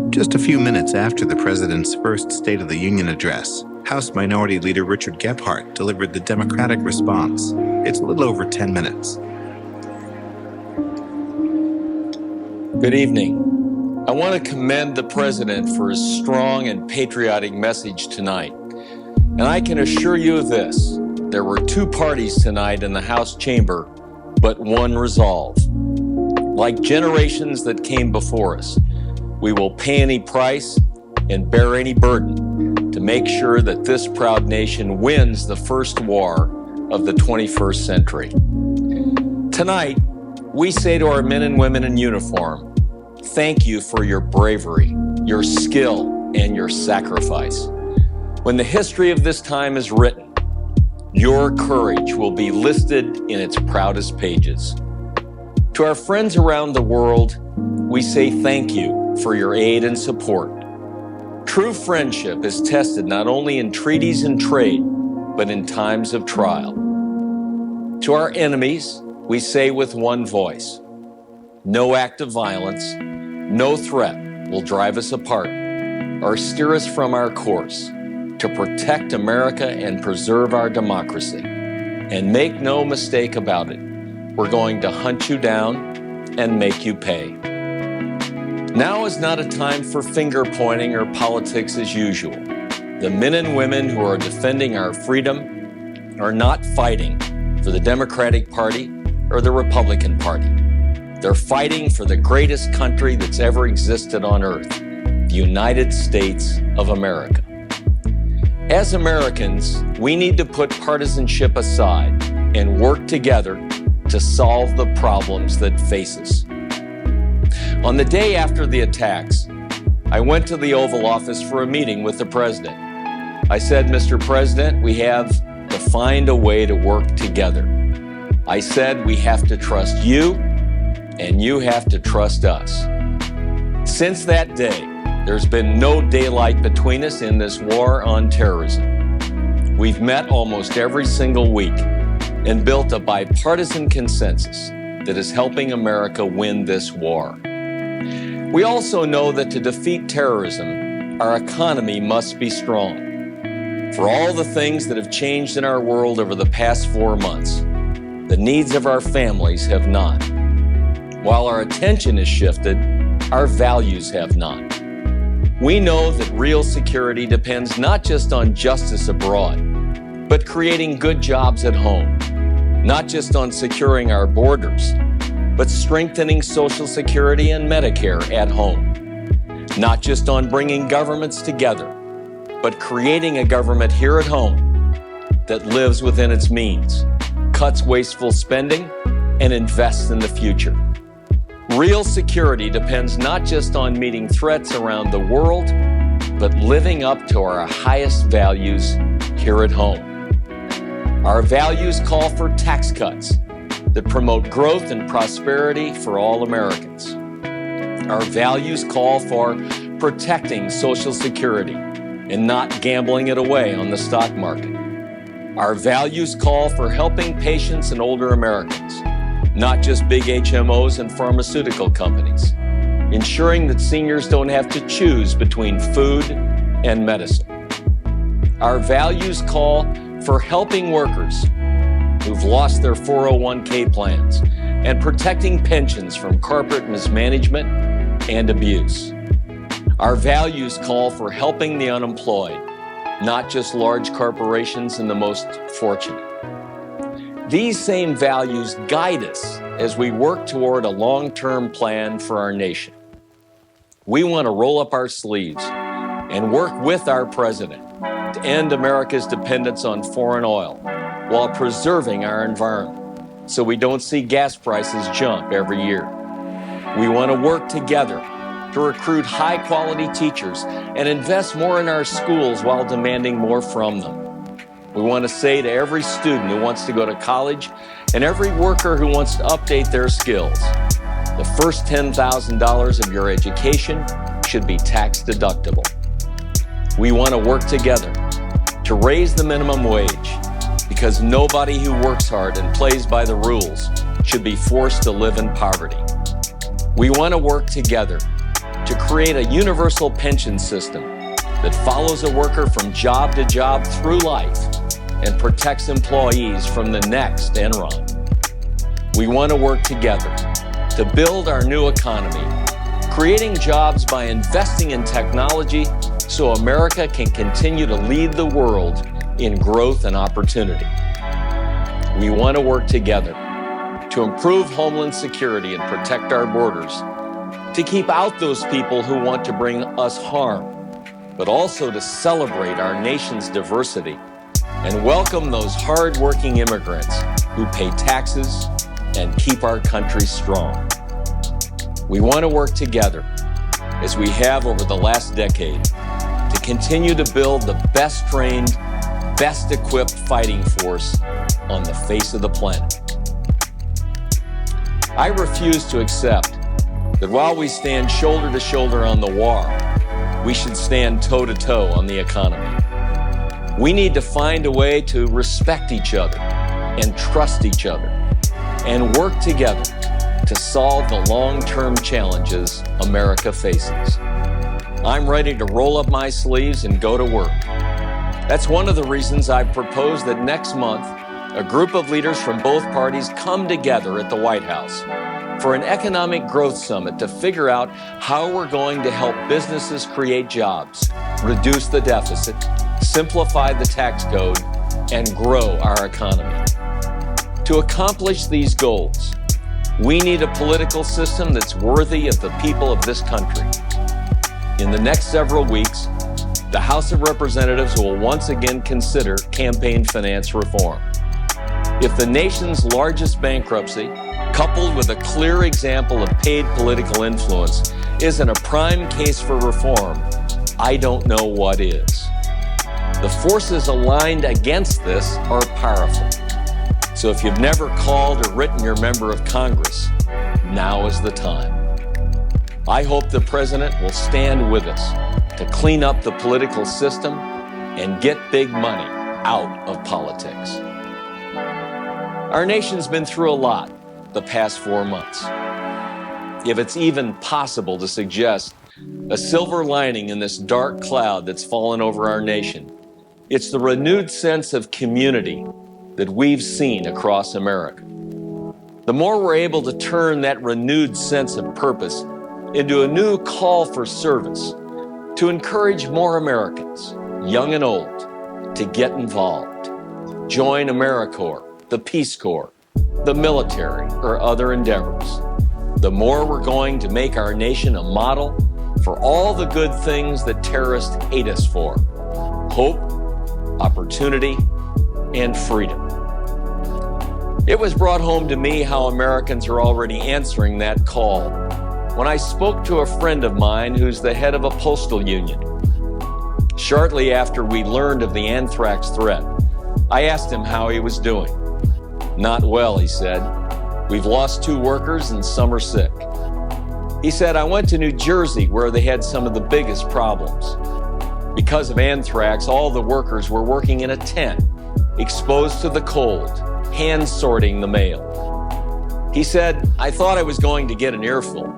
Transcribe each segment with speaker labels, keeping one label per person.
Speaker 1: Just a few minutes after the president's first State of the Union address, House Minority Leader Richard Gephardt delivered the Democratic response. It's a little over 10 minutes.
Speaker 2: Good evening. I want to commend the president for his strong and patriotic message tonight. And I can assure you of this, there were two parties tonight in the House chamber, but one resolve. Like generations that came before us, we will pay any price and bear any burden to make sure that this proud nation wins the first war of the 21st century. Tonight, we say to our men and women in uniform, thank you for your bravery, your skill, and your sacrifice. When the history of this time is written, your courage will be listed in its proudest pages. To our friends around the world, we say thank you for your aid and support. True friendship is tested not only in treaties and trade, but in times of trial. To our enemies, we say with one voice, no act of violence, no threat will drive us apart or steer us from our course to protect America and preserve our democracy. And make no mistake about it, we're going to hunt you down and make you pay. Now is not a time for finger pointing or politics as usual. The men and women who are defending our freedom are not fighting for the Democratic Party or the Republican Party. They're fighting for the greatest country that's ever existed on earth, the United States of America. As Americans, we need to put partisanship aside and work together to solve the problems that face us. On the day after the attacks, I went to the Oval Office for a meeting with the president. I said, Mr. President, we have to find a way to work together. I said, we have to trust you, and you have to trust us. Since that day, there's been no daylight between us in this war on terrorism. We've met almost every single week and built a bipartisan consensus that is helping America win this war. We also know that to defeat terrorism, our economy must be strong. For all the things that have changed in our world over the past 4 months, the needs of our families have not. While our attention has shifted, our values have not. We know that real security depends not just on justice abroad, but creating good jobs at home, not just on securing our borders, but strengthening Social Security and Medicare at home, not just on bringing governments together, but creating a government here at home that lives within its means, cuts wasteful spending, and invests in the future. Real security depends not just on meeting threats around the world, but living up to our highest values here at home. Our values call for tax cuts that promote growth and prosperity for all Americans. Our values call for protecting Social Security and not gambling it away on the stock market. Our values call for helping patients and older Americans, not just big HMOs and pharmaceutical companies, ensuring that seniors don't have to choose between food and medicine. Our values call for helping workers who've lost their 401k plans and protecting pensions from corporate mismanagement and abuse. Our values call for helping the unemployed, not just large corporations and the most fortunate. These same values guide us as we work toward a long-term plan for our nation. We want to roll up our sleeves and work with our president to end America's dependence on foreign oil while preserving our environment so we don't see gas prices jump every year. We want to work together to recruit high-quality teachers and invest more in our schools while demanding more from them. We want to say to every student who wants to go to college and every worker who wants to update their skills, the first $10,000 of your education should be tax deductible. We want to work together to raise the minimum wage because nobody who works hard and plays by the rules should be forced to live in poverty. We want to work together to create a universal pension system that follows a worker from job to job through life and protects employees from the next Enron. We want to work together to build our new economy, creating jobs by investing in technology so America can continue to lead the world in growth and opportunity. We want to work together to improve homeland security and protect our borders, to keep out those people who want to bring us harm, but also to celebrate our nation's diversity and welcome those hard-working immigrants who pay taxes and keep our country strong. We want to work together, as we have over the last decade, to continue to build the best trained, best equipped fighting force on the face of the planet. I refuse to accept that while we stand shoulder to shoulder on the war, we should stand toe to toe on the economy. We need to find a way to respect each other and trust each other and work together to solve the long-term challenges America faces. I'm ready to roll up my sleeves and go to work. That's one of the reasons I've proposed that next month, a group of leaders from both parties come together at the White House for an economic growth summit to figure out how we're going to help businesses create jobs, reduce the deficit, simplify the tax code, and grow our economy. To accomplish these goals, we need a political system that's worthy of the people of this country. In the next several weeks, the House of Representatives will once again consider campaign finance reform. If the nation's largest bankruptcy, coupled with a clear example of paid political influence, isn't a prime case for reform, I don't know what is. The forces aligned against this are powerful. So if you've never called or written your member of Congress, now is the time. I hope the President will stand with us to clean up the political system and get big money out of politics. Our nation's been through a lot the past 4 months. If it's even possible to suggest a silver lining in this dark cloud that's fallen over our nation, it's the renewed sense of community that we've seen across America. The more we're able to turn that renewed sense of purpose into a new call for service, to encourage more Americans, young and old, to get involved, join AmeriCorps, the Peace Corps, the military, or other endeavors, the more we're going to make our nation a model for all the good things that terrorists hate us for: hope, opportunity, and freedom. It was brought home to me how Americans are already answering that call when I spoke to a friend of mine who's the head of a postal union. Shortly after we learned of the anthrax threat, I asked him how he was doing. "Not well," he said. "We've lost 2 workers and some are sick." He said, "I went to New Jersey where they had some of the biggest problems. Because of anthrax, all the workers were working in a tent, exposed to the cold, hand sorting the mail." He said, "I thought I was going to get an earful,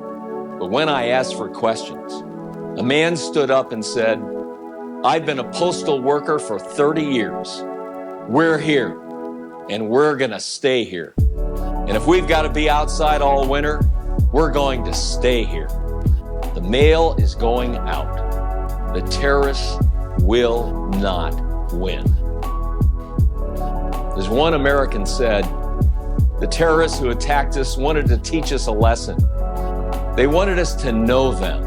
Speaker 2: but when I asked for questions, a man stood up and said, 'I've been a postal worker for 30 years. We're here, and we're gonna stay here. And if we've got to be outside all winter, we're going to stay here. The mail is going out. The terrorists will not win.'" As one American said, "The terrorists who attacked us wanted to teach us a lesson. They wanted us to know them.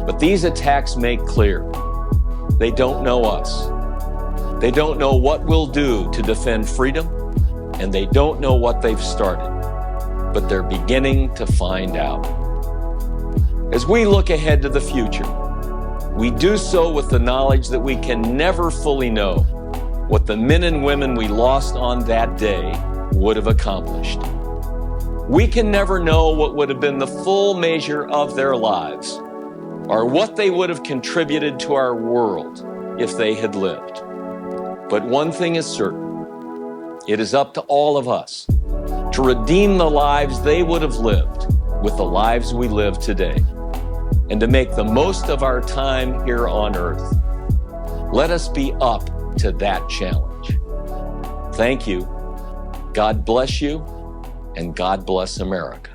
Speaker 2: But these attacks make clear they don't know us. They don't know what we'll do to defend freedom, and they don't know what they've started. But they're beginning to find out." As we look ahead to the future, we do so with the knowledge that we can never fully know what the men and women we lost on that day would have accomplished. We can never know what would have been the full measure of their lives, or what they would have contributed to our world if they had lived. But one thing is certain: it is up to all of us to redeem the lives they would have lived with the lives we live today. and to make the most of our time here on earth. Let us be up to that challenge. Thank you. God bless you, and God bless America.